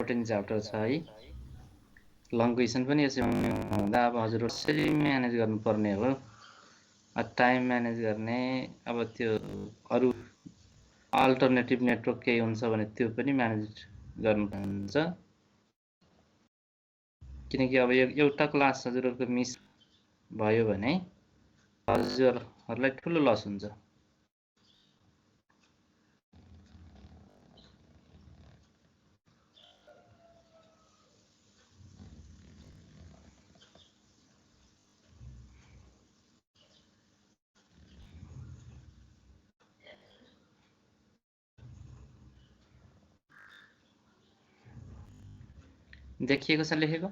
Important chapter छ है। Long question पनि यसो हुँदा अब हजुरहरू कसरी म्यानेज गर्नुपर्ने हो, टाइम म्यानेज गर्ने, अब त्यो अरू अल्टरनेटिभ नेटवर्क केही हुन्छ भने त्यो पनि म्यानेज गर्नुहुन्छ, किनकि अब एउटा क्लास हजुरहरूको मिस भयो भने हजुरहरूलाई ठुलो लस हुन्छ। देखिएको छ लेखेको?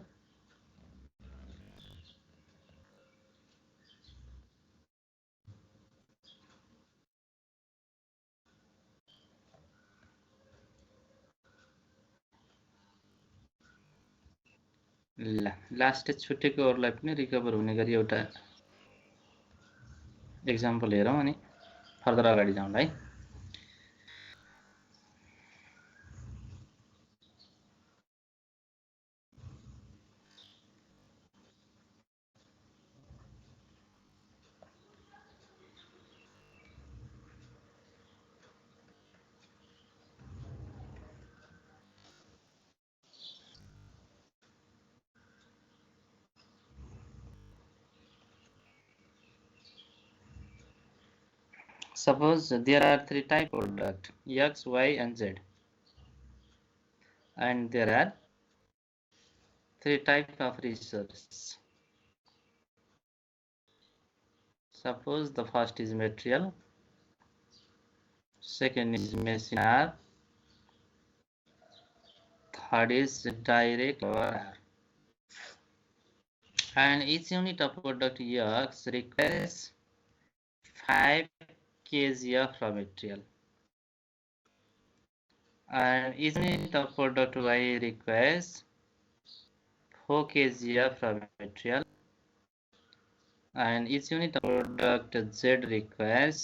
ल लास्ट छुटेकोहरूलाई पनि रिकभर हुने गरी एउटा एक्जाम्पल हेरौँ अनि फर्दर अगाडि जाउँला है। Suppose there are three type of product X, Y and Z, and there are three type of resources. Suppose the first is material, second is machinery, third is direct labor, and each unit of product X requires 5 kg of raw material, and each unit of product Y requires 4 kg of raw material, and each unit of product Z requires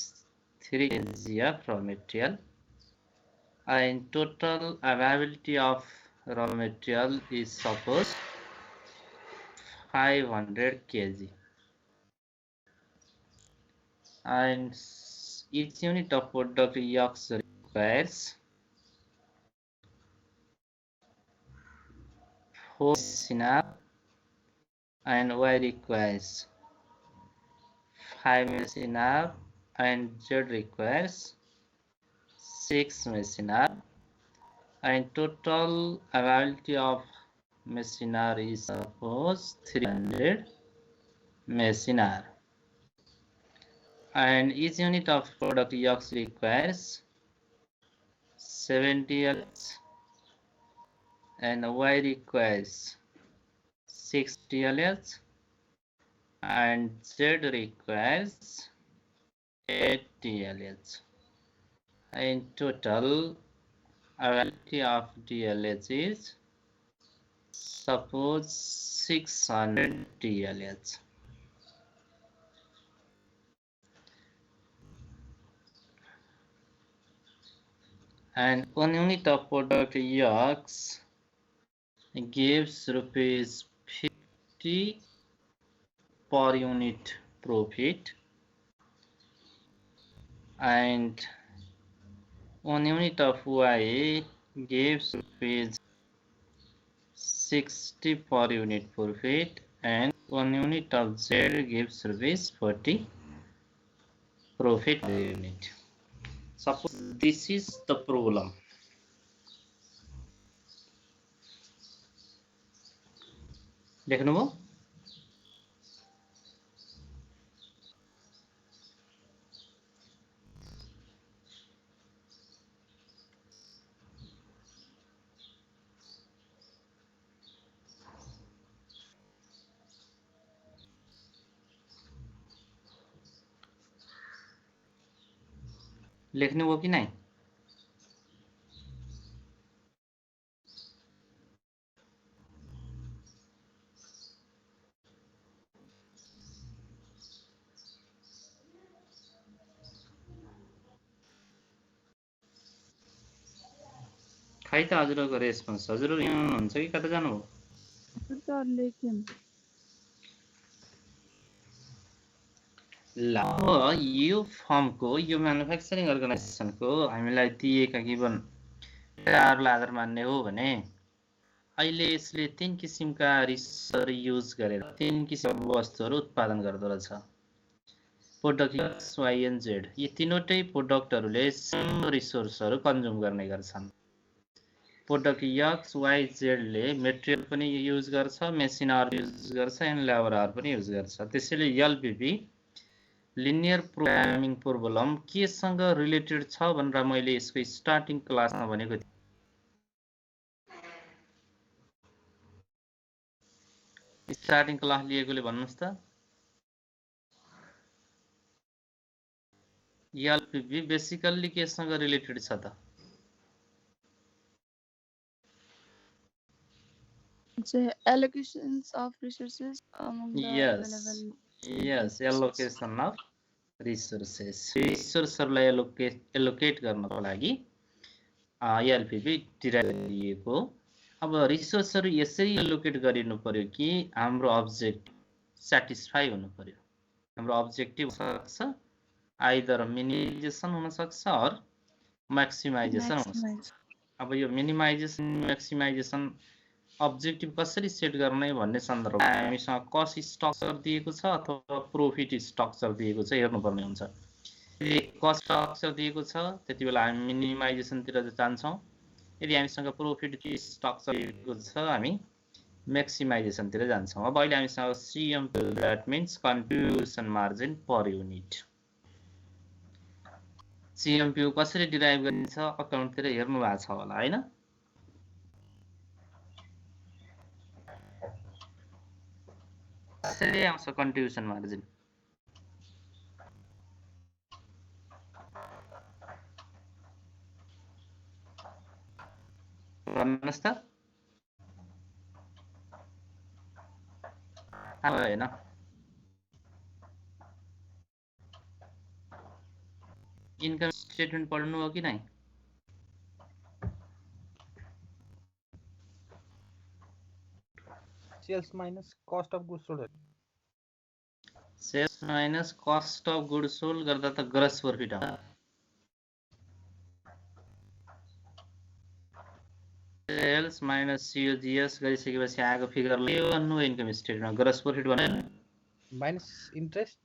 3 kg of raw material, and total availability of raw material is suppose 500 kg, and each unit of product X requires 4 machinery, and Y requires 5 machinery, and Z requires 6 machinery, and total availability of machinery is suppose 300 machinery, and each unit of product X requires 70 LH, and Y requires 60 LH, and Z requires 80 LH. In total availability of DLH is suppose 600 DLH. And 1 unit of product X gives rupees 50 per unit profit, and 1 unit of Y gives rupees 60 per unit profit, and 1 unit of Z gives rupees 40 profit per unit. Suppose this is the problem. लेख्नुभयो? लेख्नुभयो कि नै? खै त हजुरको response हजुर यहाँ हुनुहुन्छ कि कता जानुभयो सर लेख्यौं ल यो फर्मको यो म्यानुफ्याक्चरिङ अर्गनाइजेसनको हामीलाई दिएका गिभन डेटाहरूलाई आधार मान्ने हो भने अहिले यसले 3 किसिमका रिसोर्सहरू युज गरेर 3 किसिमका वस्तुहरू उत्पादन गर्दो रहेछ product X, Y and Z यी तीनवटै प्रोडक्टहरूले सेम रिसोर्सहरू कन्ज्युम गर्ने गर्छन् प्रोडक्ट X, Y, Z ले मेटेरियल पनि युज गर्छ मेसिन आवर युज गर्छ एन्ड लेबर आवर पनि युज गर्छ त्यसैले LPP लिनियर प्रोग्रामिङ प्रोब्लम केसँग रिलेटेड छ भनेर मैले यसको स्टार्टिङ क्लासमा भनेको थिएँ स्टार्टिङ क्लास लिएकोले भन्नुस् त LPP बेसिकल्ली केसँग रिलेटेड छ त allocations of resources among the available yes allocation of resources रिसोर्सहरूलाई एलोकेट गर्नको लागि LPP डिराइभ गरिएको अब रिसोर्सहरू यसरी एलोकेट गरिनु पर्यो कि हाम्रो अब्जेक्टिभ स्याटिस्फाई हुनु पर्यो हाम्रो अब्जेक्टिभ सक्छ आइदर मिनिमाइजेसन हुन सक्छ अर म्याक्सिमाइजेसन हुन सक्छ अब यो मिनिमाइजेसन म्याक्सिमाइजेसन अब्जेक्टिभ कसरी सेट गर्ने भन्ने सन्दर्भमा हामीसँग कस्ट स्ट्रक्चर दिएको छ अथवा प्रोफिट स्ट्रक्चर दिएको छ हेर्नुपर्ने हुन्छ यदि कस्ट स्ट्रक्चर दिएको छ त्यतिबेला हामी मिनिमाइजेसनतिर जान्छौँ यदि हामीसँग प्रोफिट स्ट्रक्चर दिएको छ हामी म्याक्सिमाइजेसनतिर जान्छौँ अब अहिले हामीसँग CMPU that means contribution margin per unit CMPU कसरी डिराइभ गरिन्छ अकाउन्टतिर हेर्नु भएको छ होला हैन कसरी आउँछ कन्ट्रिब्युसन मार्जिन भन्नुस् त हैन इनकम स्टेटमेन्ट पढ्नु हो कि नै sales minus cost of goods sold sales minus cost of goods sold गर्दा त ग्रस प्रॉफिट आउँछ सेल्स माइनस COGS गरिसकेपछि आएको फिगरले के भन्नु इन्कम स्टेटमेन्टमा ग्रस प्रॉफिट भन्नु minus interest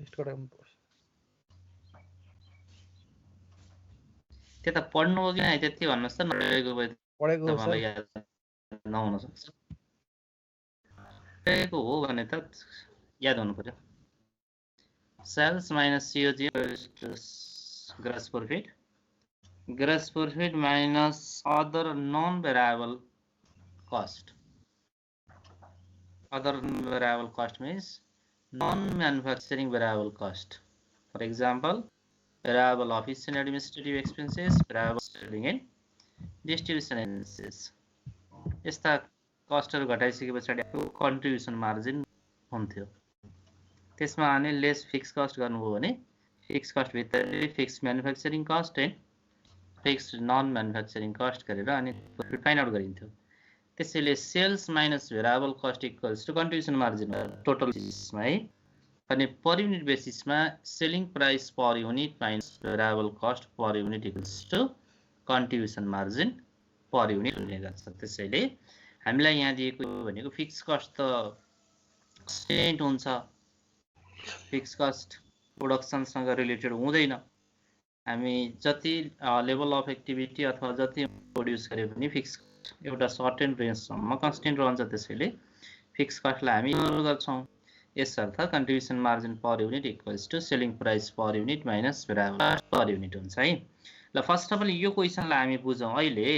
interest त्यता पढ्नु हो कि नै त्यति भन्नुस् त नपढेको भए पढेको मलाई याद नहुन सक्छ पढेको हो भने त याद हुनु पर्यो sales minus COGS gross profit minus other non variable cost other variable cost means non-manufacturing variable cost for example variable office and administrative expenses variable selling and distribution expenses यस्ता कस्टहरु घटाइसकेपछि कन्ट्रिब्युसन मार्जिन हुन्थ्यो त्यसमा आने lace fix cost गर्नुभयो भने fix cost भित्र fix manufacturing cost and fix non manufacturing cost गरेर अनि profit find out गरिन्थ्यो त्यसैले sales minus variable cost equals to contribution margin total बेसिसमा है अनि पर युनिट बेसिसमा selling price per unit minus variable cost per unit equals to contribution margin per unit हुने गर्छ त्यसैले हामीलाई यहाँ दिएको भनेको फिक्स कस्ट त कन्स्टेन्ट हुन्छ फिक्स कस्ट प्रोडक्सन सँग रिलेटेड हुँदैन हामी जति लेभल अफ एक्टिभिटी अथवा जति प्रोड्युस गरे पनि फिक्स एउटा सर्टेन रेन्जसम्म कन्स्टेन्ट रहन्छ त्यसैले फिक्स कस्टलाई हामी इग्नोर गर्छौं यसर्थ contribution margin per unit equals to selling price per unit minus variable cost per unit हुन्छ है ल फर्स्ट अफ अल यो क्वेशनलाई हामी बुझौं अहिले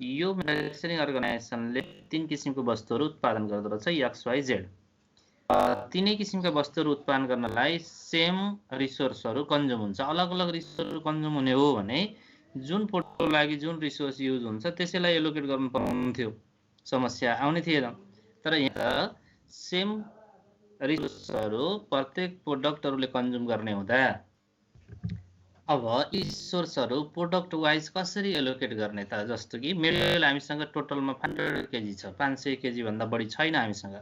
यो म्यानुफ्याक्चरिङ अर्गनाइजेसनले तीन किसिमको वस्तुहरू उत्पादन गर्दो रहेछ एक्स वाइ जेड तीनै किसिमका वस्तुहरू उत्पादन गर्नलाई सेम रिसोर्सहरू कन्ज्युम हुन्छ अलग अलग रिसोर्सहरू कन्ज्युम हुने हो भने जुन प्रोडक्टको लागि जुन रिसोर्स युज हुन्छ त्यसैलाई एलोकेट गर्नु पर्नुहुन्थ्यो समस्या आउने थिएन तर यहाँ सेम रिसोर्सहरू प्रत्येक प्रोडक्टहरूले कन्ज्युम गर्ने हुँदा अब यी रिसोर्सहरू प्रोडक्ट वाइज कसरी एलोकेट गर्ने त? जस्तो कि मेटेरियल हामीसँग टोटलमा 500 केजी छ, 500 केजी भन्दा बढी छैन हामीसँग।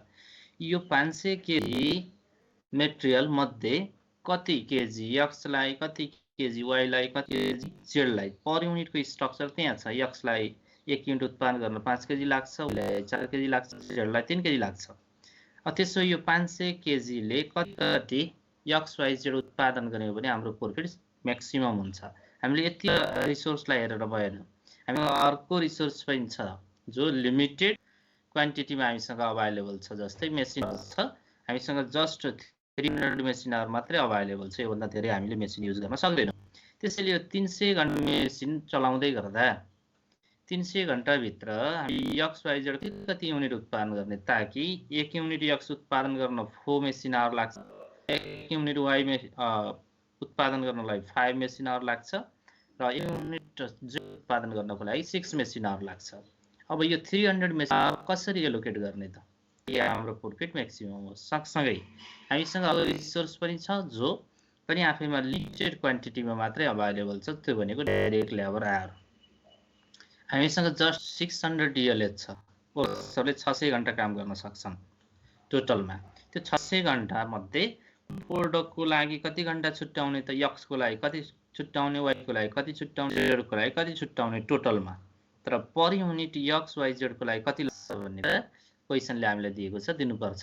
यो 500 केजी मेटेरियल मध्ये कति केजी एक्सलाई, कति केजी वाइलाई, कति केजी जेडलाई, पर युनिटको स्ट्रक्चर त्यहाँ छ। एक्सलाई 1 युनिट उत्पादन गर्न 5 केजी लाग्छ, वाइलाई 4 केजी लाग्छ, जेडलाई 3 केजी लाग्छ। त्यसो यो 500 केजीले कति एक्स वाइ जेड उत्पादन गर्यो भने हाम्रो प्रॉफिट मैक्सिमम हुन्छ। हामीले यति रिसोर्सलाई हेरेर भएन, हामीसँग अर्को रिसोर्स पनि छ जो लिमिटेड क्वान्टिटीमा हामीसँग अभाइलेबल छ। जस्तै मेसिनहरु छ, हामीसँग जस्ट 300 मेसिनहरु मात्रै अभाइलेबल छ, योभन्दा धेरै हामीले मेसिन युज गर्न सक्दैनौँ। त्यसैले यो 300 घण्टा मेसिन चलाउँदै गर्दा 300 घण्टा भित्र हामी एक्स वाइ जेड कति युनिट उत्पादन गर्ने, ताकि 1 युनिट एक्स उत्पादन गर्न 4 मेसिन आवर लाग्छ, 1 युनिट वाइ उत्पादन गर्नलाई 5 मेसिन आवर लाग्छ र 1 युनिट जेड उत्पादन गर्नको लागि 6 मेसिन आवर लाग्छ। अब यो 300 मेसिन आवर कसरी एलोकेट गर्ने त? यो हाम्रो प्रॉफिट म्याक्सिमम हो। सँगसँगै हामीसँग अब रिसोर्स पनि छ जो पनि आफैमा लिमिटेड क्वान्टिटीमा मात्रै अभाइलेबल छ, त्यो भनेको डाइरेक्ट लेबर आवर। हामीसँग जस्ट 600 DLH छ, प्रोसेसरले 600 घण्टा काम गर्न सक्छन् टोटलमा। त्यो 600 घण्टा मध्ये प्रोडक्टको लागि कति घण्टा छुट्याउने त? एक्स को लागि कति छुट्याउने, वाइ को लागि कति छुट्याउने, जेड को लागि कति छुट्याउने टोटलमा। तर per unit X Y Z को लागि कति लाग्छ भनेर क्वेशनले हामीलाई दिएको छ, दिनुपर्छ।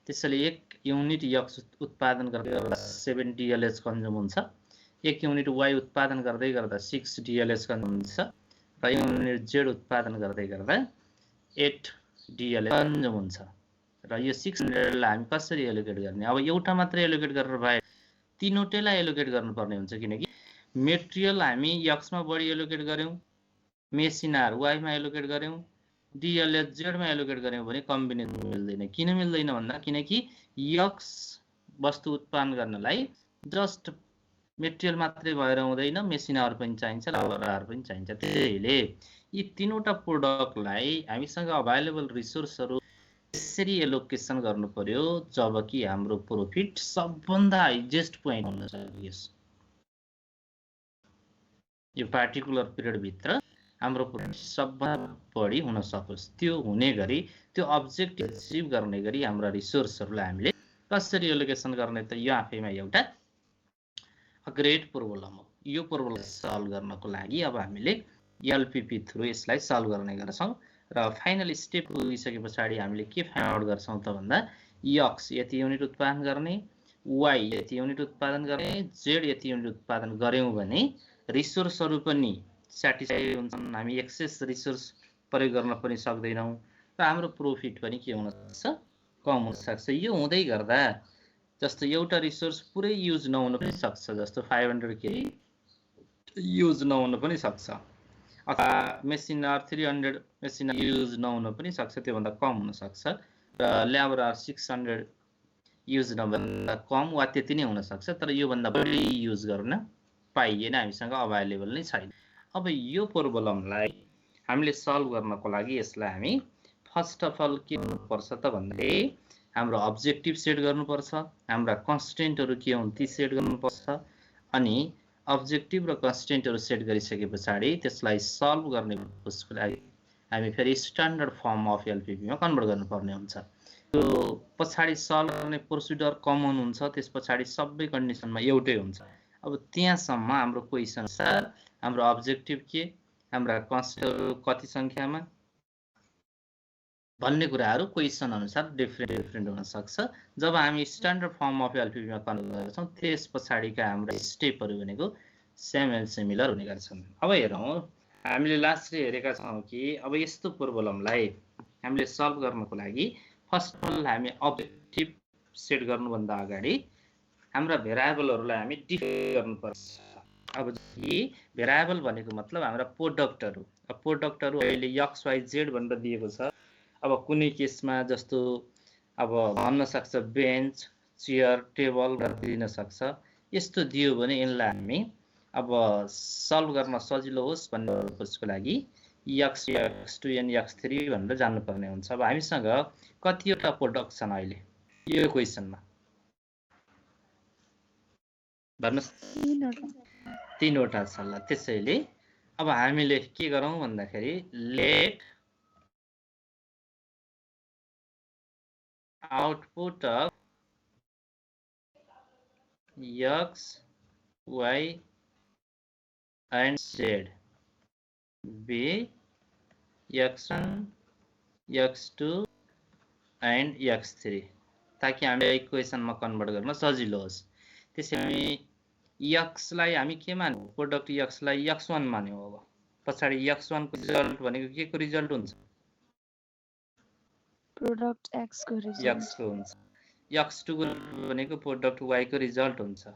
त्यसैले 1 युनिट एक्स उत्पादन गर्दा 7 DLH कन्ज्युम हुन्छ, 1 युनिट वाइ उत्पादन गर्दै गर्दा 6 DLH कन्ज्युम हुन्छ र 1 युनिट जेड उत्पादन गर्दै गर्दा 8 DLH कन्ज्युम हुन्छ। र यो 600 लाई हामी कसरी एलोकेट गर्ने? अब एउटा मात्रै एलोकेट गरेर भए, तीनवटैलाई एलोकेट गर्नुपर्ने हुन्छ, किनकि मेटेरियल हामी एक्स मा बढी एलोकेट गर्यौं, मेसिनहर वाइ मा एलोकेट गर्यौं, DLH जेड मा एलोकेट गर्यौं भने कम्बिनेसन मिल्दैन। किन मिल्दैन भन्दा किनकि एक्स वस्तु उत्पादन गर्नलाई जस्ट मेटेरियल मात्रै भएर हुँदैन, मेसिनहर पनि चाहिन्छ, लेबरहर पनि चाहिन्छ। त्यसैले यी तीनवटा प्रोडक्टलाई हामीसँग अभाइलेबल रिसोर्सहरु यसरी एलोकेसन गर्नु पर्यो जबकि हाम्रो प्रॉफिट सबभन्दा हाइएस्ट पोइन्ट हुन सकियोस्। यो पार्टिकुलर पिरियड भित्र हाम्रो प्रॉफिट सबभन्दा बढी हुन सकोस्, त्यो हुने गरी, त्यो अब्जेक्टिभ अचिभ गर्ने गरी हाम्रा रिसोर्सहरुलाई हामीले कसरी एलोकेसन गर्ने त? यो आफैमा एउटा ग्रेट प्रोब्लम हो। यो प्रोब्लम सल्भ गर्नको लागि अब हामीले एलपीपी थ्रु यसलाई सल्भ गर्ने गर्छौं र फाइनल स्टेप पुगिसके पछाडी हामीले के फाइन्ड आउट गर्छौं त भन्दा एक्स यति युनिट उत्पादन गर्ने, वाइ यति युनिट उत्पादन गर्ने, जेड यति युनिट उत्पादन गर्यौं भने रिसोर्सहरु पनि स्याटिस्फाई हुन्छन्, हामी एक्सेस रिसोर्स प्रयोग गर्न पनि सक्दैनौं र हाम्रो प्रॉफिट पनि के हुन सक्छ? कम हुन सक्छ। यो हुँदै गर्दा जस्तो एउटा रिसोर्स पुरै युज नहुन पनि सक्छ, जस्तो 500 केजी युज नहुन पनि सक्छ, अथवा मेसिनहरु 300 मेसिन युज नहुन पनि सक्छ, त्यो भन्दा कम हुन सक्छ र लेबर 600 युज नभन्दा कम वा त्यति नै हुन सक्छ, तर यो भन्दा बढी युज गर्न पाइएन, हामीसँग अभाइलेबल नै छैन। अब यो प्रोब्लमलाई हामीले सल्भ गर्नको लागि यसलाई हामी फर्स्ट अफ अल के गर्नुपर्छ त भन्दा हाम्रो अब्जेक्टिभ सेट गर्नुपर्छ, हाम्रा कन्स्टेन्टहरु के हुन् ती सेट गर्नुपर्छ, अनि अब्जेक्टिभ र कन्स्टेन्टहरु सेट गरिसके पछाडी त्यसलाई सल्भ गर्ने उसको लागि हामी फेरि स्ट्यान्डर्ड फर्म अफ एलपीपी मा कन्भर्ट गर्नुपर्ने हुन्छ। त्यो पछाडी सल्भ गर्ने प्रोसिडर कमन हुन्छ, त्यस पछाडी सबै कन्डिसनमा एउटै हुन्छ। अब त्यहाँसम्म हाम्रो क्वेशन अनुसार हाम्रो अब्जेक्टिभ के, हाम्रा कन्स्टेन्टहरु कति संख्यामा भन्ने कुराहरु क्वेशन अनुसार डिफरेन्ट हुन सक्छ। जब हामी स्ट्यान्डर्ड फर्म अफ एलपीपी मा कन्भर्ट गर्छौं त्यस पछाडीका हाम्रा स्टेपहरु भनेको सेम एन्ड सिमिलर हुने गर्छन्। अब हेरौं, हामीले लास्टले हेरेका छौं कि अब यस्तो प्रोब्लमलाई हामीले सल्भ गर्नको लागि फर्स्ट अफ अल हामी अब्जेक्टिभ सेट गर्नुभन्दा अगाडि हाम्रा भेरिएबलहरुलाई हामी डिफाइन गर्नुपर्छ। अब यी भेरिएबल भनेको मतलब हाम्रा प्रोडक्टहरु, प्रोडक्टहरु अहिले एक्स वाइ जेड भनेर दिएको छ। अब कुनै केसमा जस्तो अब भन्न सक्छ बेन्च, चेयर, टेबल दिन सक्छ। यस्तो दियो भने यसलाई हामी अब सल्भ गर्न सजिलो होस् भन्नेको लागि x x2 n x3 भनेर जान्नु पर्ने हुन्छ। अब हामीसँग कतिवटा प्रोडक्ट छन् अहिले यो क्वेशनमा भन्नुस्? तीनवटा छ ल। त्यसैले अब हामीले के गरौँ भन्दाखेरि let output of x, y and z be x1, x2 and x3 ताकि हामीले इक्वेसनमा कन्भर्ट गर्न सजिलो होस्। त्यसैले x लाई हामी के मान्यौं? प्रोडक्ट x लाई x1 मान्यौं। अब पछाडी x1 को रिजल्ट भनेको के को रिजल्ट हुन्छ? प्रोडक्ट x को रिजल्ट x को हुन्छ। x2 को भनेको प्रोडक्ट y को रिजल्ट हुन्छ।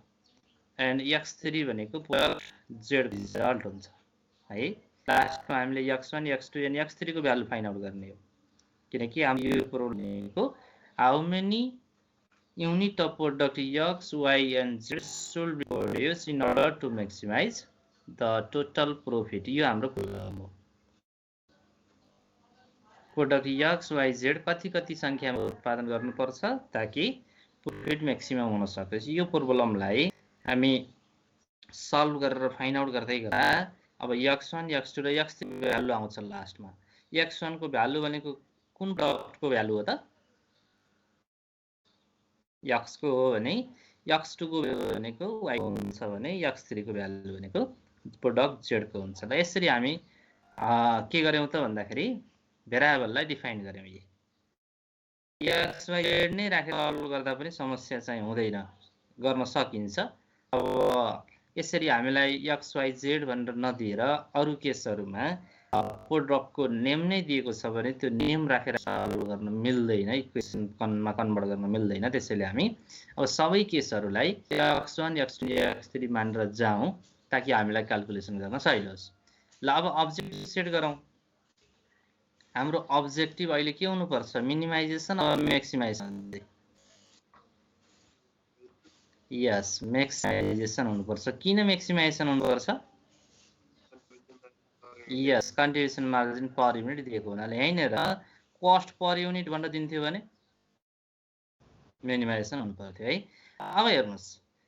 एन्ड x3 भनेको प्रोडक्ट z को रिजल्ट हुन्छ है। लास्टमा हामीले x1, x2 and x3 को भ्यालु फाइन्ड आउट गर्ने हो। किनकि हाम्रो यो प्रोब्लम भनेको how many unit of product x, y and z should be produced in order to maximize the total profit। यो हाम्रो प्रोब्लम हो। प्रोडक्ट x, y, z कति संख्यामा उत्पादन गर्नुपर्छ ताकि प्रॉफिट मैक्सिमम हुन सकोस्। यो प्रोब्लमलाई हामी सल्भ गरेर फाइन्ड आउट गर्दै गर्दा अब x1, x2 र x3 को भ्यालु आउँछ लास्टमा। x1 को भ्यालु भनेको कुन प्रोडक्टको भ्यालु हो त? x को हो भने x2 को भनेको y को हुन्छ भने x3 को भ्यालु भनेको प्रोडक्ट z को हुन्छ। ल यसरी हामी के गर्यौं त भन्दाखेरि भेरिएबललाई डिफाइन गर्यौं। x, y, z नै राखेर सल्भ गर्दा पनि समस्या चाहिँ हुँदैन, गर्न सकिन्छ। अब यसरी हामीलाई x, y, z भनेर नदिएर अरु केसहरुमा प्रोडक्टको नेम नै दिएको छ भने त्यो नेम राखेर सल्भ गर्न मिल्दैन, इक्वेसनमा कन्भर्ट गर्न मिल्दैन। त्यसैले हामी अब सबै केसहरुलाई x1, x2, x3 मानेर जाउँ ताकि हामीलाई क्याल्कुलेसन गर्न सजिलो होस्। ल अब अब्जेक्टिभ सेट गरौँ। हाम्रो अब्जेक्टिभ अहिले के हुनु पर्छ? Minimisation or maximisation? Yes, maximisation हुनुपर्छ। किन म्याक्सिमाइजेसन हुनुपर्छ? Yes, contribution margin per unit दिएको हुनाले। हैन र कस्ट पर युनिट भनेर दिन्थ्यो भने मिनिमाइजेसन हुनु पर्थ्यो है। अब हेर्नुस्,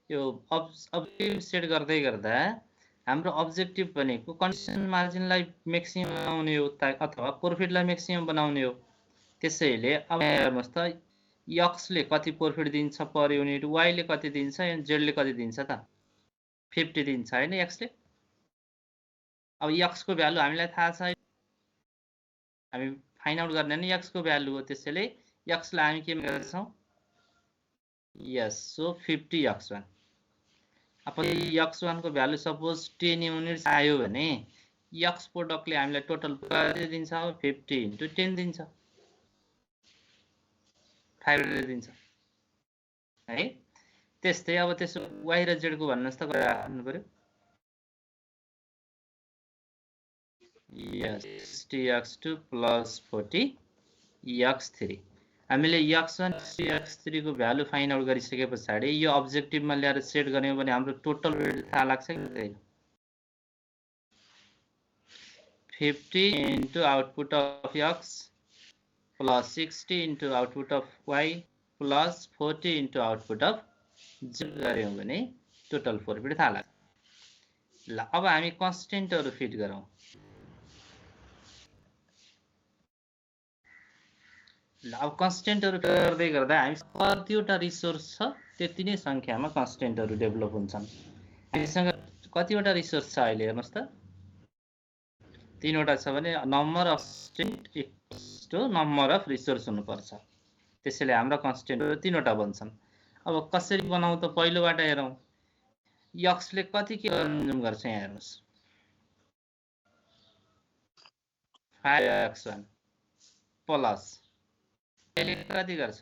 यो अब्जेक्टिभ सेट गर्दै गर्दा हाम्रो अब्जेक्टिभ भनेको कन्ट्रिब्युसन मार्जिनलाई म्याक्सिमम बनाउने हो अथवा प्रॉफिटलाई म्याक्सिमम बनाउने हो। त्यसैले अब हेर्नुस् त x ले कति प्रॉफिट दिन्छ पर युनिट, y ले कति दिन्छ अनि z ले कति दिन्छ त? 50 दिन्छ हैन x ले। अब x को भ्यालु हामीलाई थाहा छ, हामी फाइन्ड आउट गर्ने नि x को भ्यालु हो। त्यसैले x लाई हामी के गर्छौं? यस, सो 50 x1। अब x1 को भ्यालु सपोज 10 युनिट्स आयो भने x प्रोडक्टले हामीलाई टोटल कति दिन्छ? 50 into 10 दिन्छ, 500 दिन्छ है। त्यस्तै अब त्यसो y र z को भन्नुस् त गर्नु पर्यो। यस, 60x2 plus 40x3। हामीले x1 x3 को भ्यालु फाइन्ड आउट गरिसकेपछि यो अब्जेक्टिभमा ल्याएर सेट गर्यौं भने हाम्रो टोटल वेट थाहा लाग्छ कि हुँदैन? 50 into output of x plus 60 into output of y plus 40 into output of z गर्यौं भने टोटल प्रॉफिट थाहा लाग्छ। ल अब हामी कन्स्टेन्टहरु फिट गरौँ। ल अब कन्स्टेन्टहरु गर्दै गर्दा हामी कतिवटा रिसोर्स छ त्यति नै संख्यामा कन्स्टेन्टहरु डेभलप हुन्छन्। हामीसँग कतिवटा रिसोर्स छ अहिले हेर्नुस् त? 3 वटा छ भने number of constant equals to number of resource हुनुपर्छ। त्यसैले हाम्रो कन्स्टेन्टहरु 3 वटा बन्छन्। अब कसरी बनाउँ त? पहिलोबाट हेरौँ। x ले कति के कन्ज्युम गर्छ यहाँ हेर्नुस्? 5x1 प्लस यसले कति गर्छ?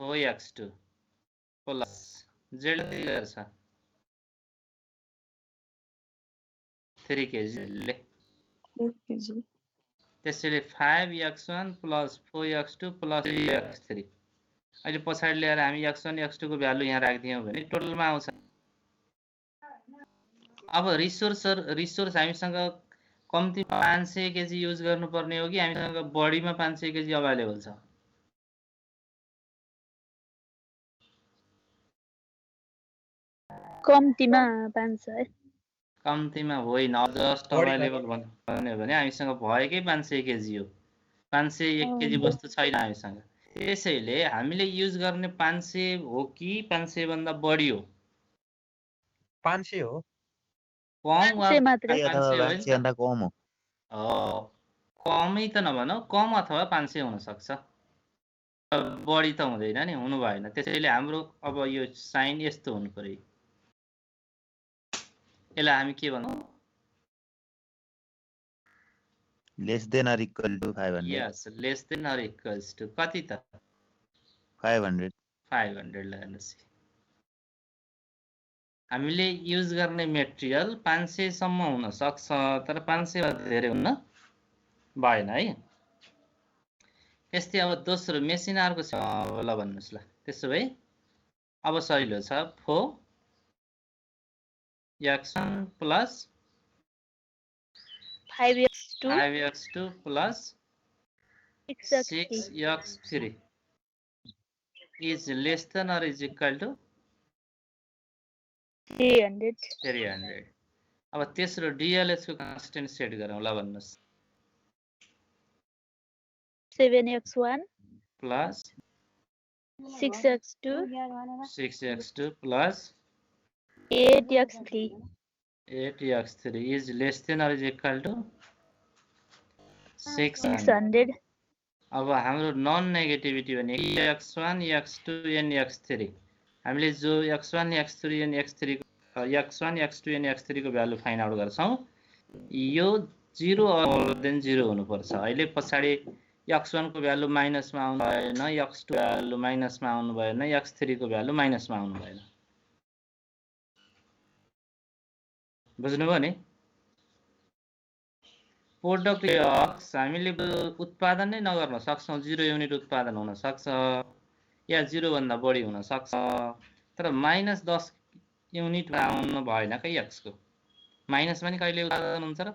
4x2 प्लस z कति गर्छ? 3 kg ले। त्यसैले 5x1 plus 4x2 plus 3x3। अहिले पछाडी ल्याएर हामी x1 x2 को भ्यालु यहाँ राख्दियौ भने टोटलमा आउँछ। अब रिसोर्स हामीसँग कम्ती 500 केजी युज गर्नुपर्ने हो कि हामीसँग बढीमा 500 केजी अवेलेबल छ? कम्तीमा 500 कम्तीमा होइन, जस्ट अभाइलेबल भन्यो भने हामीसँग भएकै 500 केजी हो। 501 केजी वस्तु छैन हामीसँग। त्यसैले हामीले युज गर्ने 500 हो कि 500 भन्दा बढी हो? 500 हो। कम वा 500 मात्रै 500 हो नि त? भन्दा कम हो। कमै त नभनौ, कम अथवा 500 हुन सक्छ, बढी त हुँदैन नि, हुनु भएन। त्यसैले हाम्रो अब यो साइन यस्तो हुनु पर्यो। यसलाई हामी के भन्छौँ? Less than or equal to 500। Yes, less than or equals to कति त? 500। 500 हेर्नुहोस्, हामीले युज गर्ने मेटेरियल 500 सम्म हुन सक्छ, तर 500 भन्दा धेरै हुन भएन है। यस्तै अब दोस्रो मेसिन अर्को छ, ल भन्नुहोस् ल। त्यसो भए अब सजिलो छ, 4x1 plus 5x2 plus 6x3 is less than or is equal to 300। अब तेस्रो DLH को कन्स्टेन्ट सेट गरौँ, ल भन्नुहोस्। 7x1 plus 6x2 plus 8x3 is less than or is equal to 600। अब हाम्रो नन नेगेटिभिटी भने x1 x2 n x3, हामीले जो x1 x3 n x3 x1 x2 n x3 को भ्यालु फाइन्ड आउट गर्छौं, यो 0 अर देन 0 हुनुपर्छ। अहिले पछाडी x1 को भ्यालु माइनसमा आउनु भएन, x2 को भ्यालु माइनसमा आउनु भएन, x3 को भ्यालु माइनसमा आउनु भएन। बुझ्नुभयो नि? प्रोडक्ट x हामीले उत्पादन नै नगर्न सक्छौं, 0 युनिट उत्पादन हुन सक्छ या 0 भन्दा बढी हुन सक्छ, तर -10 युनिट आउनु भएन के x को। माइनसमा नि कहिले उत्पादन हुन्छ र?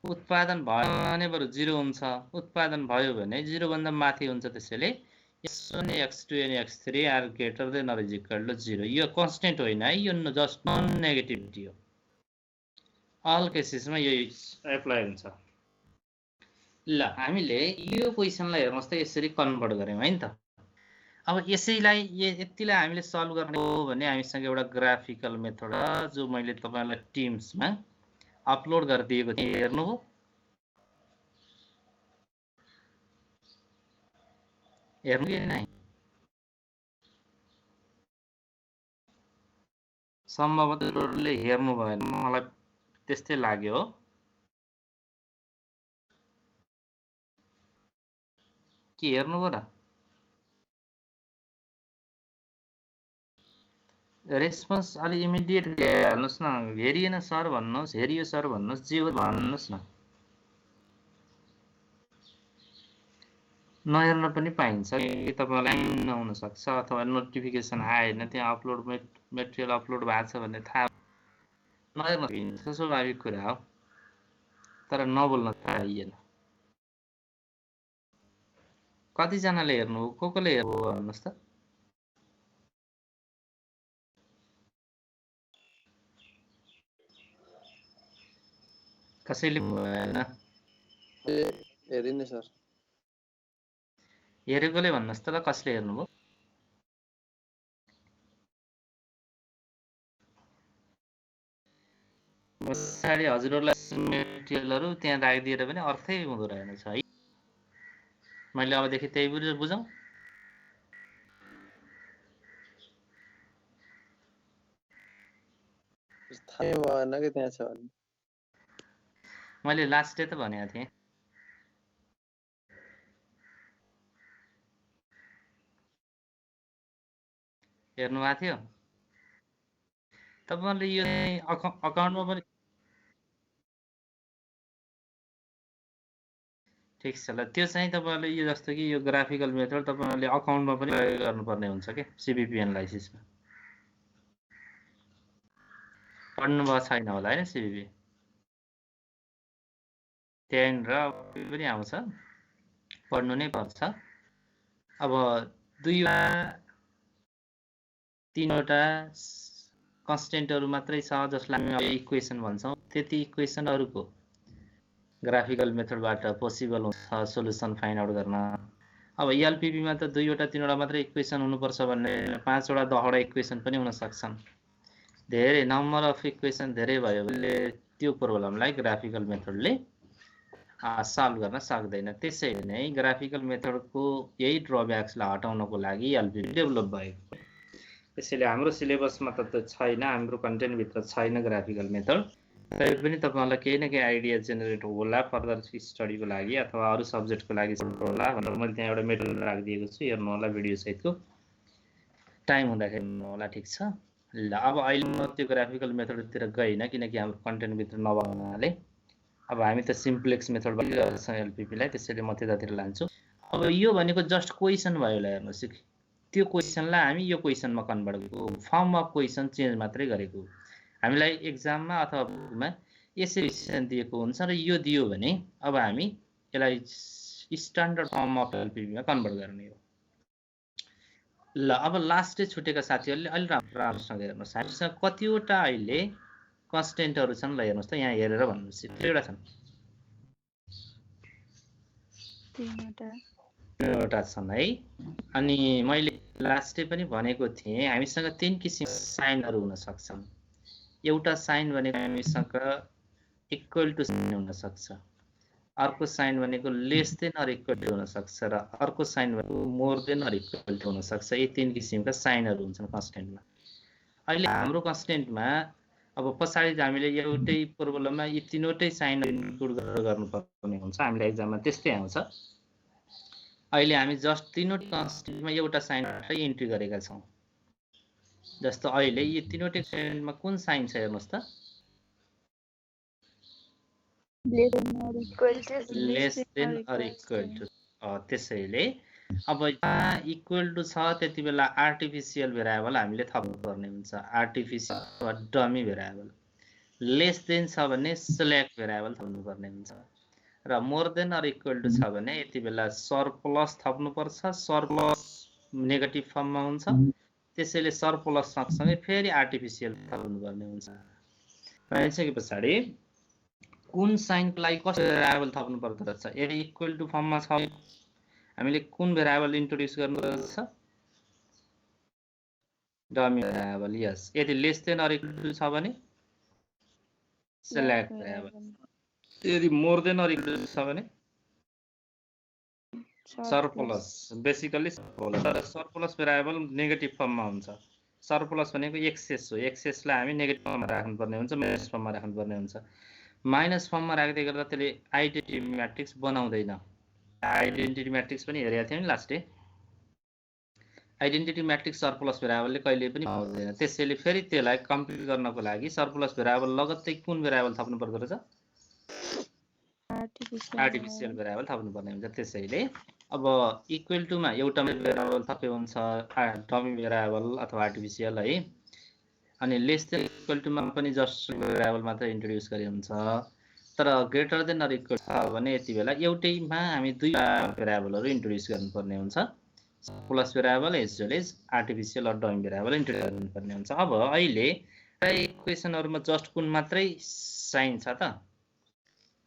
उत्पादन भयो भने बरु 0 हुन्छ, उत्पादन भयो भने 0 भन्दा माथि हुन्छ। त्यसैले x1 x2 and x3 are greater than or is equal to 0। यो कन्स्टेन्ट होइन है, यो जस्ट नन नेगेटिभिटी हो। अल केसेसमा यो एप्लाई हुन्छ। ल हामीले यो क्वेशनलाई हेर्नुस् त, यसरी कन्भर्ट गर्यौं है नि त। अब यसैलाई यतिलाई हामीले सल्भ गर्ने हो भने हामीसँग एउटा ग्राफिकल मेथड छ, जो मैले तपाईहरुलाई टिम्समा अपलोड गरिदिएको थिएँ, हेर्नुभयो? हेर्नु कि नै? सम्भवतः टोटलले हेर्नु भएन, मलाई त्यस्तै लाग्यो हो। के हेर्नुभयो र? रेस्पोन्स अलि इमिडिएट हाल्नुस् न। हेरिएन सर भन्नुस्, हेरियो सर भन्नुस्, जे हो भन्नुस् न। नहेर्न पनि पाइन्छ, कि तपाईलाई नहुन सक्छ, अथवा नोटिफिकेसन आएन, त्यहाँ अपलोड मेटेरियल अपलोड भएको छ भन्ने थाहा नहेर्न पाइन्छ, स्वाभाविक कुरा हो। तर नबोल्न पाइएन। कतिजनाले हेर्नु, कोले हेर्नु भन्नुस् त? कसैले भएन? हेरिने सर। हेरेकोले भन्नुस् त, कसले हेर्नुभयो? पछाडि हजुरहरूलाई मेटेरियलहरु त्यहाँ राखिदिएर पनि अर्थै हुँदो रहेनछ है। मैले अबदेखि त्यही बुझौँ। थाहै भएन कि त्यहाँ छ भन्ने। मैले लास्ट डे त भनेको थिएँ। हेर्नु भएको थियो? तपाईहरुले यो अकाउन्टमा पनि ठीक छ ल। त्यो चाहिँ तपाईहरुले यो जस्तो कि यो ग्राफिकल मेथड तपाईहरुले अकाउन्टमा पनि प्रयोग गर्नुपर्ने हुन्छ के, सीबीपी एनालाइसिसमा। पढ्नु भएको छैन होला हैन सीबीपी? त्यहाँनिर पनि आउँछ, पढ्नु नै पर्छ। अब दुईवटा तीनवटा कन्स्टेन्टहरु मात्रै छ जसलाई हामी इक्वेसन भन्छौं। त्यति इक्वेसनहरुको ग्राफिकल मेथडबाट पोसिबल हुन्छ सोलुसन फाइन्ड आउट गर्न। अब एलपीपी मा त दुईवटा तीनवटा मात्रै इक्वेसन हुनुपर्छ भन्ने 5 वटा 10 वटा इक्वेसन पनि हुन सक्छन्। धेरै नम्बर अफ इक्वेसन धेरै भयो भने त्यो प्रब्लमलाई ग्राफिकल मेथडले सल्भ गर्न सक्दैन। त्यसैले नै ग्राफिकल मेथडको यही ड्रब्याक्सलाई हटाउनको लागि एलपीपी डेभलप भएको। त्यसैले हाम्रो सिलेबसमा त छैन, हाम्रो कन्टेन्ट भित्र छैन ग्राफिकल मेथड। तै पनि तपाईहरुलाई केही न केही आइडिया जेनेरेट होला फर्दर स्टडीको लागि अथवा अरु सब्जेक्टको लागि होला भनेर मैले त्यहाँ एउटा मेटेरियल राखिदिएको छु, हेर्नु होला भिडियो सहितको। टाइम हुँदाखेरि हेर्नु होला, ठीक छ। ल अब अहिले म त्यो ग्राफिकल मेथडतिर गइन किनकि हाम्रो कन्टेन्ट भित्र नभएकोले अब हामी त सिम्प्लेक्स मेथडबाट गर्छौं एलपीपी लाई, त्यसैले म त्यतातिर लान्छु। अब यो भनेको जस्ट क्वेशन भयो ल, हेर्नुस् त्यो क्वेशनलाई हामी यो क्वेशनमा कन्भर्ट गरेको, फर्म अफ क्वेशन चेन्ज मात्रै गरेको। हामीलाई एक्जाममा अथवा बुकमा यसरी क्वेशन दिएको हुन्छ र यो दियो भने अब हामी यसलाई स्ट्यान्डर्ड फर्म अफ एलपीपी मा कन्भर्ट गर्ने हो। ल अब लास्टै छुटेका साथीहरुले अलि राम्रोसँग हेर्नुस्, हामीसँग कतिवटा अहिले कन्स्टेन्टहरु छन् ल, हेर्नुस् त यहाँ हेरेर भन्नुस्। कतिवटा छन्? तीनवटा छन् है। अनि मैले लास्टै पनि भनेको थिएँ हामीसँग तीन किसिमका साइनहरु हुन सक्छन्। एउटा साइन भनेको हामीसँग इक्वल टु साइन हुन सक्छ, अर्को साइन भनेको less than or equal to हुन सक्छ र अर्को साइन भनेको more than or equal to हुन सक्छ। यी तीन किसिमका साइनहरु हुन्छन् कन्स्टेन्टमा। अहिले हाम्रो कन्स्टेन्टमा अब पछाडी हामीले एउटै प्रब्लममा यी तीनवटै साइन इन्क्लुड गरेर गर्नुपर्ने हुन्छ, हामीलाई एक्जाममा त्यस्तै आउँछ। अहिले हामी जस्ट तीनवटै कन्स्टेन्टमा एउटा साइनबाट इन्ट्री गरेका छौं। जस्तो अहिले यी तीनवटै कन्स्टेन्टमा कुन साइन छ हेर्नुस् त? Less than or equal to. त्यसैले अब यहाँ इक्वल टु छ त्यति बेला आर्टिफिशियल भेरिएबल हामीले थप्नु पर्ने हुन्छ, आर्टिफिशियल वा डमी भेरिएबल। लेस देन छ भने सिलेक्ट भेरिएबल थप्नु पर्ने हुन्छ र more than or equal to छ भने यति बेला सरप्लस थप्नु पर्छ। सरप्लस नेगेटिभ फर्ममा हुन्छ, त्यसैले सरप्लस सँगसँगै फेरि आर्टिफिशियल थप्नु पर्ने हुन्छ। भइसके पछाडी कुन साइनको लागि कस्तो भेरिएबल थप्नु पर्दो रहेछ? यदि इक्वल टु फर्ममा छ हामीले कुन भेरिएबल इन्ट्रोड्युस गर्नुपर्छ? Dummy variable. यस। यदि less than or equal to छ भने सिलेक्ट भेरिएबल। यदि more than or equal to छ भने surplus. Basically surplus variable negative फर्ममा हुन्छ। सरप्लस भनेको एक्सेस हो, एक्सेसलाई हामी नेगेटिभ फर्ममा राख्नुपर्ने हुन्छ, माइनस फर्ममा राख्नुपर्ने हुन्छ। माइनस फर्ममा राख्दै गर्दा त्यसले आइडेन्टिटी म्याट्रिक्स बनाउँदैन। आइडेन्टिटी म्याट्रिक्स पनि हेरेका थियौं नि लास्टै। आइडेन्टिटी म्याट्रिक्स सरप्लस भेरिएबलले कहिले पनि पाउँदैन। त्यसैले फेरि त्यसलाई कम्प्लिट गर्नको लागि सरप्लस भेरिएबल लगत्तै कुन भेरिएबल थप्नु पर्दो रहेछ? आर्टिफिशियल भेरिएबल थप्नु पर्ने हुन्छ। त्यसैले अब इक्वल टु मा एउटा भेरिएबल थप्यो हुन्छ डमी भेरिएबल अथवा आर्टिफिशियल है। अनि लेस देन इक्वल टु मा पनि जस्ट भेरिएबल मात्र इन्ट्रोड्युस गरे हुन्छ। तर ग्रेटर देन अर इक्वल छ भने यति बेला एउटैमा हामी दुईटा भेरिएबलहरु इन्ट्रोड्युस गर्नुपर्ने हुन्छ, plus variable as well as artificial or dummy variable introduce गर्नुपर्ने हुन्छ। अब अहिले इक्वेसनहरुमा जस्ट कुन मात्रै साइन छ त?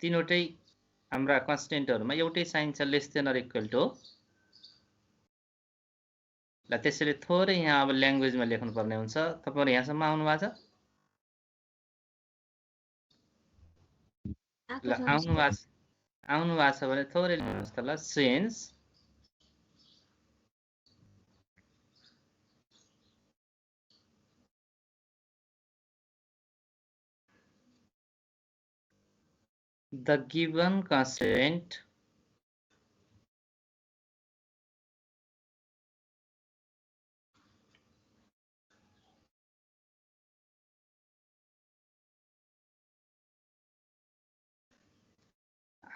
तीनवटै हाम्रा कन्स्टेन्टहरुमा एउटै साइन छ, less than or equal to. ल त्यसैले थोरै यहाँ अब ल्याङ्ग्वेजमा लेख्नु पर्ने हुन्छ। तपाईहरु यहाँसम्म आउनु भएको छ? ल आउनु भएको छ भने थोरै लेख्नुस् त ल। Since the given constant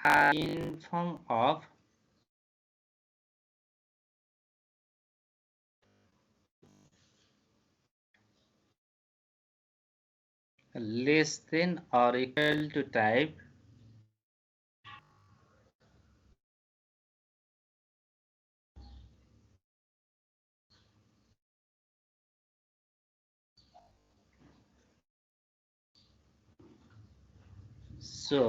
are in form of less than or equal to type So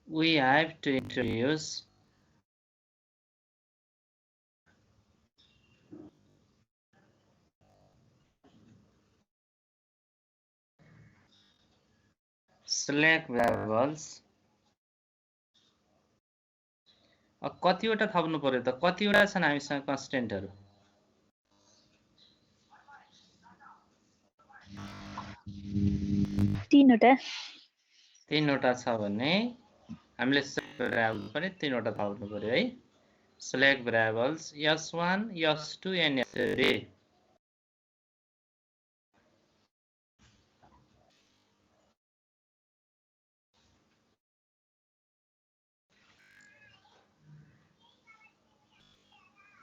we have to introduce select variables. कतिवटा थप्नु पर्यो त? कतिवटा छन् हामीसँग कन्स्टेन्टहरु? तीनवटा छ भने हामीले select variable पनि तीनवटा थप्नु पर्यो है। Select variables s1, s2 and s3.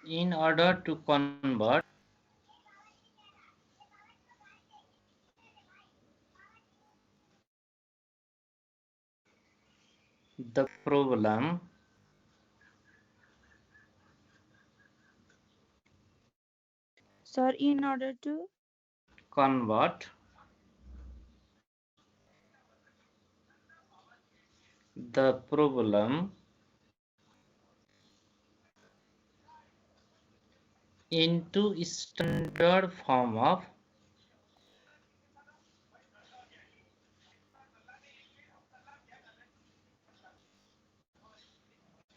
In order to convert the problem Sir, in order to convert the problem into standard form of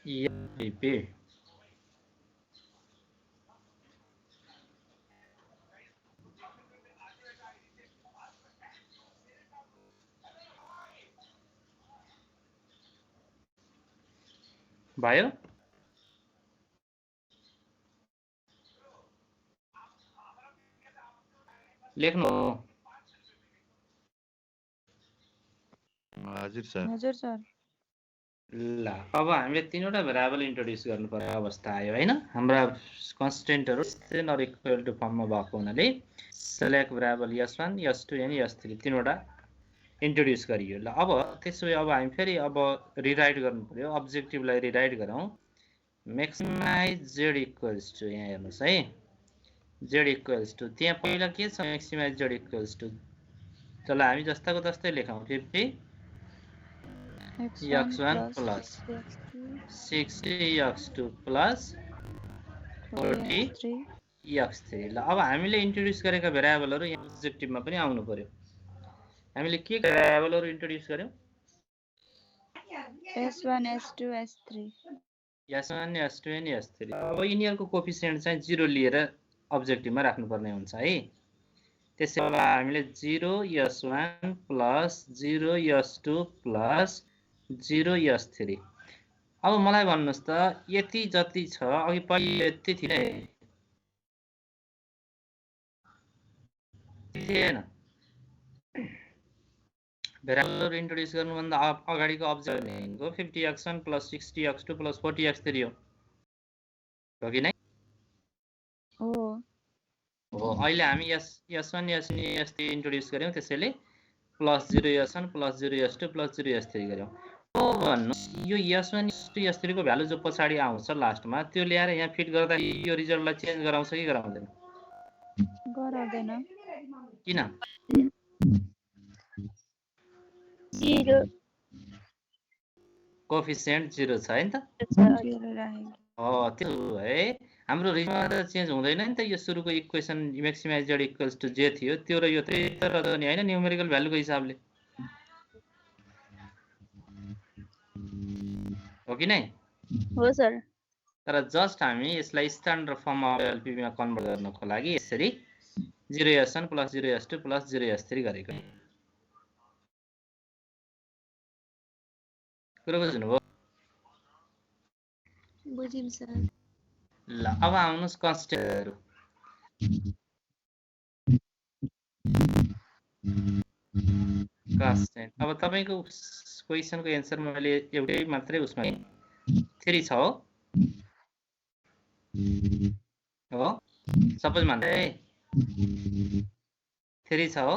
ERP. भयो? लेख्नु हो। हजुर सर। हजुर सर। ल अब हामीले तीनवटा भेरिएबल इन्ट्रोड्युस गर्नुपर्ने अवस्था आयो हैन? हाम्रा कन्स्टेन्टहरु नट इक्वल टु फर्ममा भएको हुनाले सेलेक्ट भेरिएबल s1, s2 अनि s3 तीनवटा इन्ट्रोड्युस गरियो। ल अब त्यसो भए अब हामी फेरि अब रिराइट गर्नु पर्यो। अब्जेक्टिभलाई रिराइट गरौँ। मैक्सिमाइज z इक्वल्स टु, यहाँ हेर्नुस् है, z इक्वल्स टु, त्यहाँ पहिला के छ? मैक्सिमाइज z इक्वल्स टु, चल हामी जस्ताको तस्तै लेखौँ। 50 x1 plus 60 x2 plus 40 x3। ल अब हामीले इन्ट्रोड्युस गरेका भेरिएबलहरु यहाँ अब्जेक्टिभमा पनि आउनु पर्यो। हामीले के भेरिएबलहरु इन्ट्रोड्युस गर्यौं? s1 s2 s3 s1 s2 अनि s3। अब यिनीहरुको कोएफिसिएन्ट चाहिँ 0 लिएर अब्जेक्टिभमा राख्नुपर्ने हुन्छ है। त्यसैले हामीले 0 s1 plus 0 s2 plus 0 s3। अब मलाई भन्नुस् त यति जति छ, अघि पहिले यति थिए थिएन। भेरिएबलहरु इन्ट्रोड्युस गर्नुभन्दा अगाडिको अब्जेक्ट भनेको 50x1 plus 60x2 plus 40x3 हो कि नै? हो। अहिले हामी s1 s2 s3 इन्ट्रोड्युस गर्यौं, त्यसैले plus 0 s1 plus 0 s2 plus 0 s3 गर्यौं। भन्नुस् यो s1 s2 s3 को भ्यालु जो पछाडी आउँछ लास्टमा, त्यो ल्याएर यहाँ फिट गर्दा यो रिजल्टलाई चेन्ज गराउँछ कि गराउँदैन? गराउँदैन। किन? 0 कोएफिसिएन्ट 0 छ हैन त? त्यो है। हाम्रो रिजल्टमा त चेन्ज हुँदैन नि त। यो सुरुको equation maximise z equals to j थियो, त्यो र यो त्यही त रहन्छ नि हैन, न्यूमेरिकल भ्यालुको हिसाबले। हो कि नै? हो सर। तर जस्ट हामी यसलाई स्ट्यान्डर्ड फर्ममा एलपीबी मा कन्भर्ट गर्नको लागि यसरी 0 s1 plus 0 s2 plus 0 s3 गरेको। कुरा बुझ्नुभयो? बुझिम सर। ल अब आउनुस् कन्स्टेन्टहरु। कन्स्टेन्ट अब तपाईको क्वेशनको एन्सर मैले एउटै मात्रै उसमा 3 छ हो? हो? सपोज मान्दै 3 छ हो?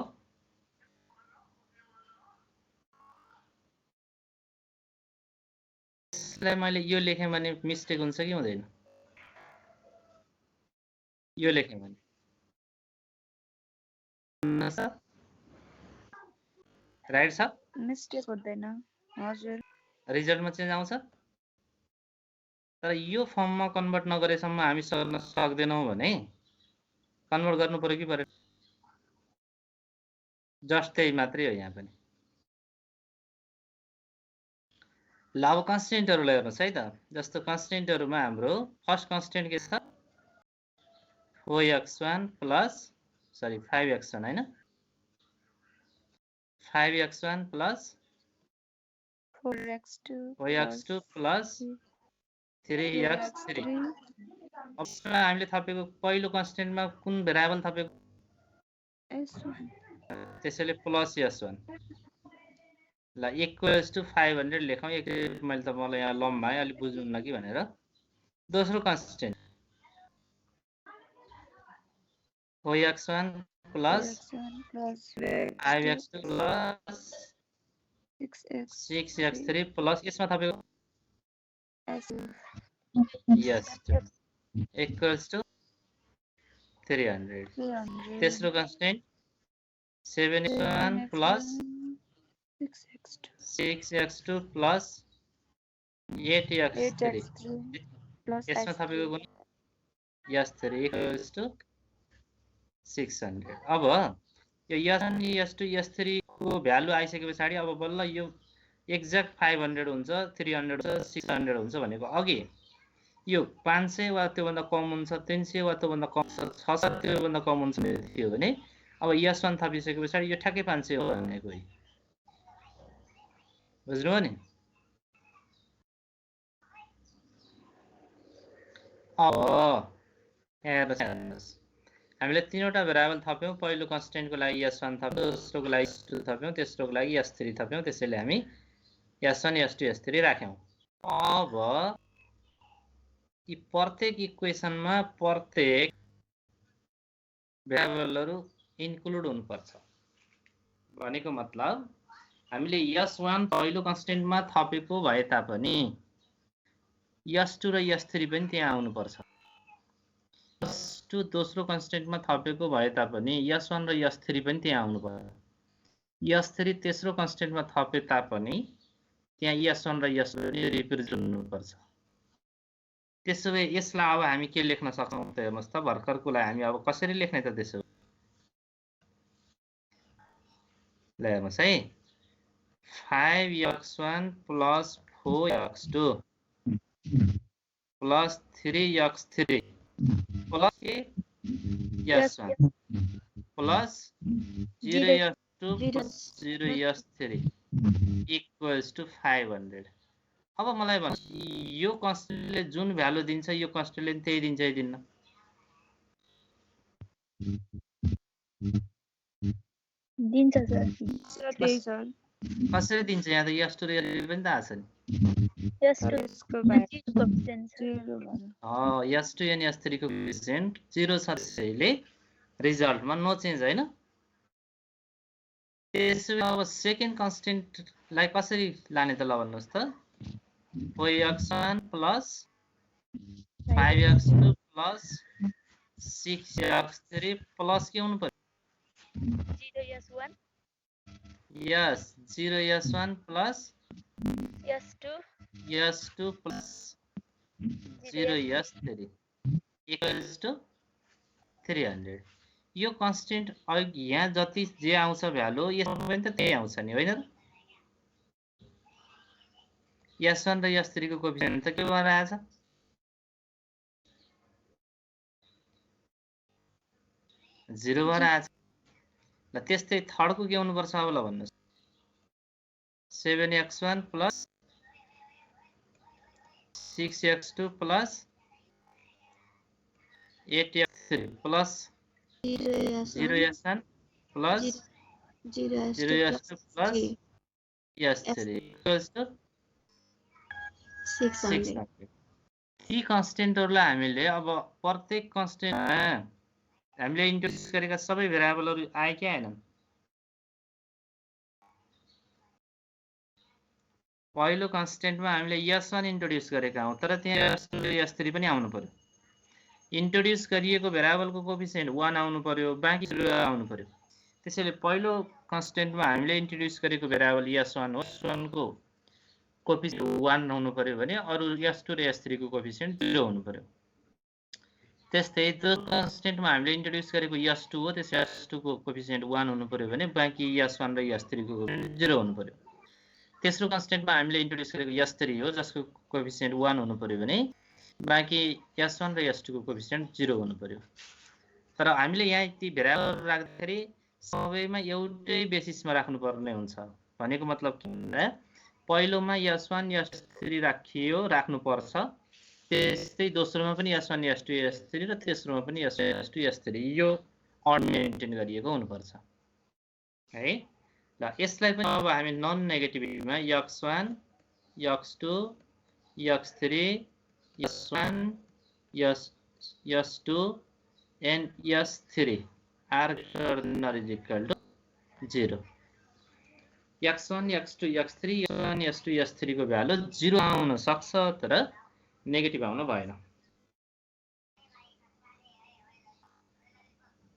यसलाई मैले यो लेखेँ भने मिस्टेक हुन्छ कि हुँदैन? यो लेखेँ भने भन्नु छ राइट छ मिस्टेक हुँदैन हजुर रिजल्टमा चेन्ज आउँछ तर यो फर्ममा कन्भर्ट नगरेसम्म हामी गर्न सक्दैनौँ भने कन्भर्ट गर्नु पर्यो कि परेन जस्ट त्यही मात्रै हो यहाँ पनि ल अब कन्स्टेन्टहरूलाई हेर्नुहोस् है त जस्तो कन्स्टेन्टहरूमा हाम्रो फर्स्ट कन्स्टेन्ट के छ 4x1 प्लस सरी 5x1 हैन 5x1 plus 4x2 plus 3x3 अब हामीले थपेको पहिलो कन्स्टेन्टमा कुन भेरिएबल थपेको त्यसैले प्लस s1 ल इक्वल्स टु 500 लेखौँ एक मैले त मलाई यहाँ लम्बाए अलि बुझ्नुन्न कि भनेर दोस्रो constant 4x1 plus 5x2 plus 6x3 plus यसमा थपेको यस इक्वल्स टु 300 तेस्रो constant 7x1 plus 6x2 plus 8x3 यसमा थपेको कुन s3 इक्वल्स टु 600 अब यो s1 s2 s3 को भ्यालु आइसके पछाडी अब बल्ल यो एक्ज्याक्ट 500 हुन्छ 300 हुन्छ 600 हुन्छ भनेको अघि यो 500 वा त्योभन्दा कम हुन्छ 300 वा त्योभन्दा कम हुन्छ 600 त्योभन्दा कम हुन्छ थियो भने अब s1 थपिसके पछाडी यो ठ्याक्कै 500 हो भनेको बुझ्नुभयो नि अब हेर्नुहोस् हामीले तीनवटा भेरिएबल थप्यौं पहिलो कन्स्टेन्टको लागि s1 थप्यौं दोस्रोको लागि s2 थप्यौं तेस्रोको लागि s3 थप्यौं त्यसैले हामी s1 s2 s3 राख्यौं अब यी प्रत्येक इक्वेसनमा प्रत्येक भेरिएबलहरु इन्क्लुड हुनुपर्छ भनेको मतलब हामीले s1 पहिलो कन्स्टेन्टमा थपेको भए तापनि s2 र s3 पनि त्यहाँ आउनु पर्छ s2 दोस्रो कन्स्टेन्टमा थपेको भए तापनि s1 र s3 पनि त्यहाँ आउनु पर्छ s3 तेस्रो कन्स्टेन्टमा थपे तापनि त्यहाँ s1 र s2 पनि रिप्रेजेन्ट हुनुपर्छ त्यसोभए यसलाई अब हामी के लेख्न सक्छौं त हेर्नुस् त भर्खरकोलाई हामी अब कसरी लेख्ने त त्यसो ल हेर्नुस् है 5x1 plus 4x2 plus 3x3 plus s1 plus 0s2 plus 0s3 equals to 500 अब मलाई भन्नु यो कन्स्टेन्टले जुन भ्यालु दिन्छ यो कन्स्टेन्टले त्यही दिन्छ है दिन्न दिन्छ सर त्यही सर कसरी दिन्छ यहाँ त s2 र s3 पनि त आछ नि s2 अनि s3 को कोएफिसिएन्ट 0 छ त्यसैले रिजल्टमा नो चेन्ज हैन त्यसैले अब सेकेन्ड कन्स्टेन्टलाई कसरी लाने त ल भन्नुस् त 4x1 plus 5x2 plus 6x3 plus के हुनु पर्यो 0s1 yes 0s1 plus s2 plus 0s3 equals to 300 यो कन्स्टेन्ट अघि यहाँ जति जे आउँछ भ्यालु यसमा पनि त त्यही आउँछ नि हैन s1 र s3 को कोएफिसिएन्ट त के भएर आछ जिरो भएर आछ ल त्यस्तै थर्ड को के हुनु पर्छ अब ल भन्नुस् 7x1 plus 6x2 plus 8x3 plus 0s1 plus 0s2 plus s3 equals to 600 यी कन्स्टेन्टहरुलाई हामीले अब प्रत्येक कन्स्टेन्टमा हामीले इन्ट्रोड्युस गरेका सबै भेरिएबलहरु आए कि आएनन् पहिलो कन्स्टेन्टमा हामीले s1 इन्ट्रोड्युस गरेका हौं तर त्यहाँ s2 र s3 पनि आउनु पर्यो इन्ट्रोड्युस गरिएको भेरिएबलको कोएफिसिएन्ट 1 आउनु पर्यो बाँकी 0 आउनु पर्यो त्यसैले पहिलो कन्स्टेन्टमा हामीले इन्ट्रोड्युस गरेको भेरिएबल s1 हो। s1 को कोएफिसिएन्ट 1 हुनु पर्यो भने अरु s2 र s3 को कोएफिसिएन्ट 0 हुनु पर्यो। त्यस्तै जो कन्स्टेन्टमा हामीले इन्ट्रोड्युस गरेको s2 हो त्यस s2 को कोएफिसिएन्ट 1 हुनु पर्यो भने बाँकी s1 र s3 को कोएफिसिएन्ट 0 हुनु पर्यो। तेस्रो कन्स्टेन्टमा हामीले इन्ट्रोड्युस गरेको s3 हो जसको कोएफिसिएन्ट 1 हुनु पर्यो भने बाँकी s1 र s2 को कोएफिसिएन्ट 0 हुनु पर्यो। तर हामीले यहाँ ती भेरिएबल राख्दाखेरि सबैमा एउटै बेसिसमा राख्नुपर्ने हुन्छ। भनेको मतलब के भन्दा पहिलोमा s1 s3 राख्नु पर्छ, त्यस्तै दोस्रोमा पनि s1 s2 s3 र तेस्रोमा पनि s1 s2 s3 यो अर्डर मेन्टेन गरिएको हुनुपर्छ है। ल यसलाई पनि अब हामी non नेगेटिभिटीमा x1 x2 x3 s1 s2 and s3 are not equal to 0। x1 x2 x3 s1 s2 s3 को भ्यालु 0 आउन सक्छ तर नेगेटिभ आउन भएन।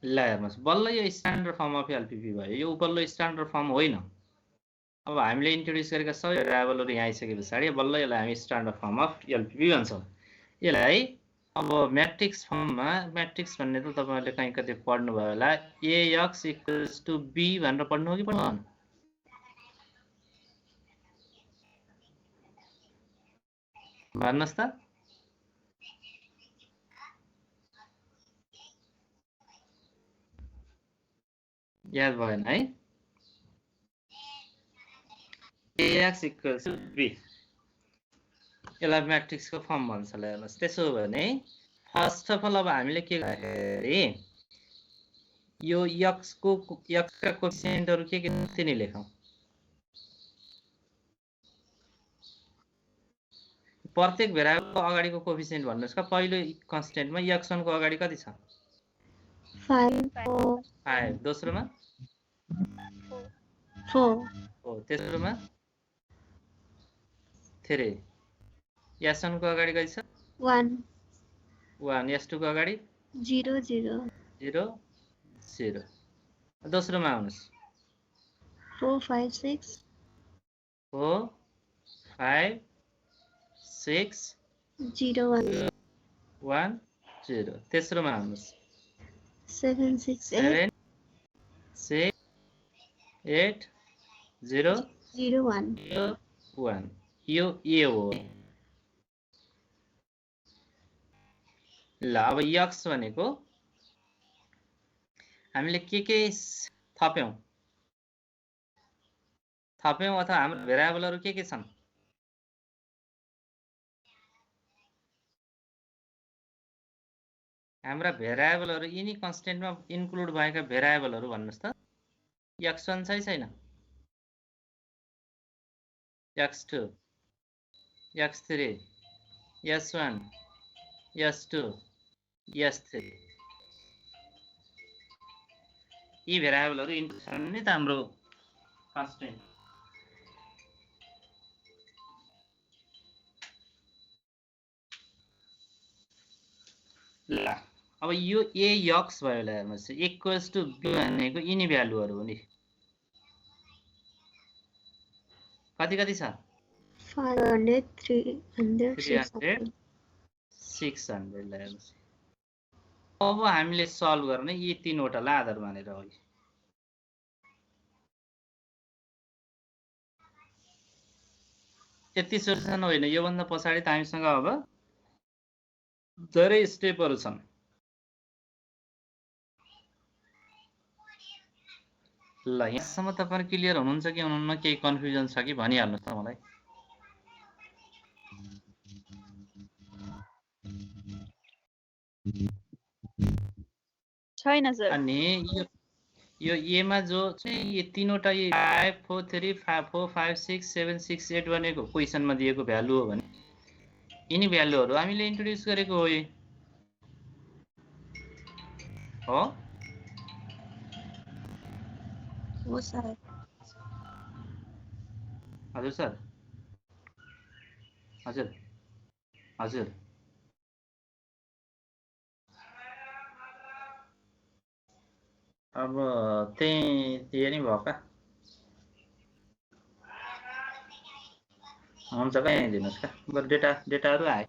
ल हेर्नुस् बल्ल यो स्ट्यान्डर्ड फर्म अफ एलपीपी भयो। यो उपल्लो स्ट्यान्डर्ड फर्म होइन। अब हामीले इन्ट्रोड्युस गरेका सबै भेरिएबलहरु यहाँ आइसकेपछि बल्ल यसलाई हामी स्ट्यान्डर्ड फर्म अफ एलपीपी भन्छौं। यसलाई अब म्याट्रिक्स फर्ममा म्याट्रिक्स भन्ने त तपाईहरुले कहीं कतै पढ्नु भयो होला ax = b भनेर पढ्नु हो कि पढ्नुहुन्न? भन्नुस् त याद भएन है? ax = b यसलाई म्याट्रिक्सको फर्म भन्छ। ल हेर्नुस् त्यसो भने फर्स्ट अफ अल अब हामीले के गरे यो x का कोएफिसिएन्टहरु के तिनी लेखौं। प्रत्येक भेरिएबलको अगाडिको कोएफिसिएन्ट भन्नुस् का पहिलो कन्स्टेन्टमा x1 को अगाडि कति छ? 5 दोस्रोमा 4 तेस्रोमा 3 s1 को अगाडि कति छ? 1 s2 को अगाडि 0 0 0 0 दोस्रोमा आउनुस् 4 5 6 4 5 6 0 1 1 0 तेस्रोमा आउनुस् 7 6 8 6 8 0 0 1 1 यो ए हो। ल अब x भनेको हामीले के थप्यौं अथवा हाम्रो भेरिएबलहरु के छन्? हाम्रा भेरिएबलहरु यिनी कन्स्टेन्टमा इन्क्लुड भएका भेरिएबलहरु भन्नुस् त x1 छ छैन? x2 x3 s1 s2 s3 यी भेरिएबलहरु इन्क्लुड छन् नि त हाम्रो कन्स्टेन्ट। ल अब यो ax भयो। ल हेर्नुस् इक्वल्स टु b भनेको यिनी भ्यालुहरु हो नि। कति छ? 500 300 600 ल हेर्नुस्। अब हामीले सल्भ गर्ने यी तीनवटालाई आधार मानेर हो। यति सोल्युसन होइन, यो भन्दा पछाडी त हामीसँग अब धेरै स्टेपहरु छन्। ल यहाँसम्म तपाईहरु क्लियर हुनुहुन्छ कि हुनुहुन्न? केही कन्फ्युजन छ कि भनिहाल्नुस् त मलाई। छैन सर। अनि यो ए मा जो चाहिँ यो तीनवटा 5 4 3 5 4 5 6 7 6 8 भनेको क्वेशनमा दिएको भ्यालु हो भने यिनी भ्यालुहरु हामीले इन्ट्रोड्युस गरेको हो। हो सर। हजुर सर हजुर हजुर अब त्यही हेरि भयो का हुन्छ का यहीँ दिनुहोस् का बरु डेटाहरू आयो